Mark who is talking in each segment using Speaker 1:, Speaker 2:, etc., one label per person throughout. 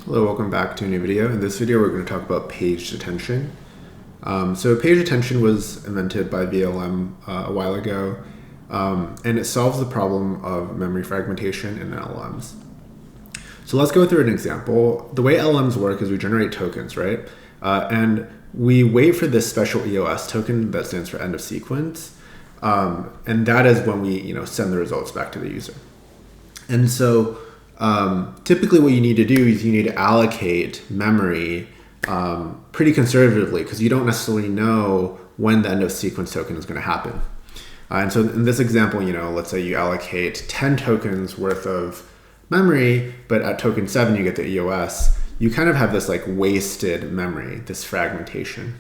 Speaker 1: Hello, welcome back to a new video. In this video, we're going to talk about page detention. So page detention was invented by vLLM a while ago, and it solves the problem of memory fragmentation in LLMs. So let's go through an example. The way LLMs work is we generate tokens, right? And we wait for this special EOS token that stands for end of sequence, and that is when we send the results back to the user. And so typically what you need to do is you need to allocate memory pretty conservatively because you don't necessarily know when the end of sequence token is going to happen. And so in this example, let's say you allocate 10 tokens worth of memory, but at token 7 you get the EOS. You kind of have this like wasted memory, this fragmentation.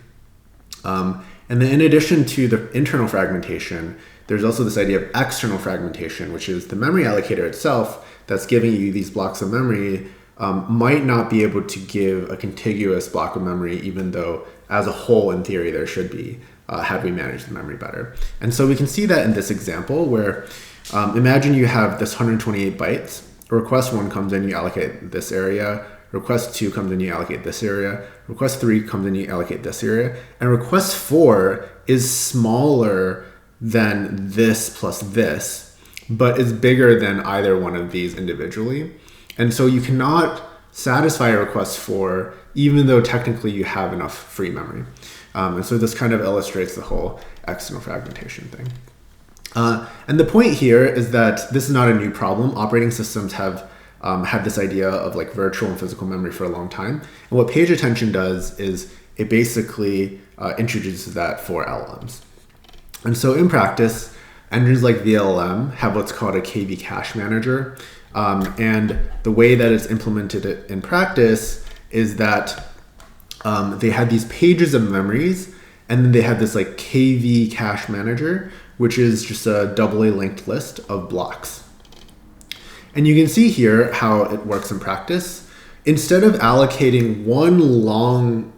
Speaker 1: And then in addition to the internal fragmentation, there's also this idea of external fragmentation, which is the memory allocator itself that's giving you these blocks of memory might not be able to give a contiguous block of memory, even though as a whole, in theory, there should be, had we managed the memory better. And so we can see that in this example where imagine you have this 128 bytes. Request 1 comes in, you allocate this area. Request 2 comes in, you allocate this area. Request 3 comes in, you allocate this area. And request 4 is smaller than this plus this, but is bigger than either one of these individually. And so you cannot satisfy a request 4, even though technically you have enough free memory. And so this kind of illustrates the whole external fragmentation thing. And the point here is that this is not a new problem. Operating systems have had this idea of like virtual and physical memory for a long time. And what page detention does is it basically introduces that for LLMs. And so in practice, engines like vLLM have what's called a KV cache manager. And the way that it's implemented in practice is that they had these pages of memories, and then they had this like KV cache manager, which is just a AA linked list of blocks. And you can see here how it works in practice. Instead of allocating one long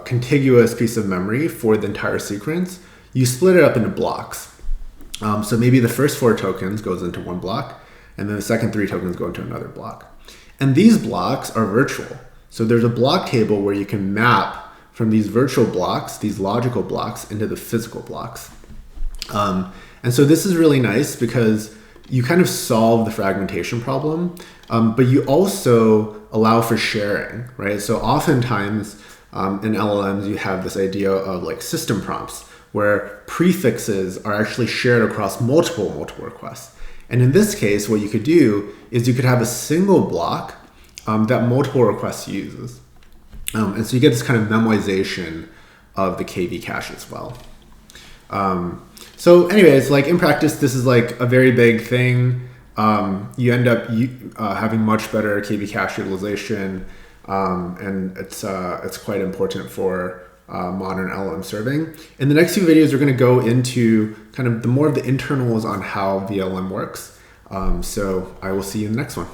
Speaker 1: contiguous piece of memory for the entire sequence, you split it up into blocks. So maybe the first 4 tokens goes into one block, and then the second 3 tokens go into another block. And these blocks are virtual. So there's a block table where you can map from these virtual blocks, these logical blocks, into the physical blocks. And so this is really nice because you kind of solve the fragmentation problem, but you also allow for sharing, right? So oftentimes in LLMs, you have this idea of like system prompts where prefixes are actually shared across multiple requests. And in this case, what you could do is you could have a single block that multiple requests uses. And so you get this kind of memoization of the KV cache as well. So anyways, like in practice, this is like a very big thing. You end up having much better KV cache utilization, and it's quite important for modern LLM serving. In the next few videos, we're going to go into kind of more of the internals on how vLLM works. So I will see you in the next one.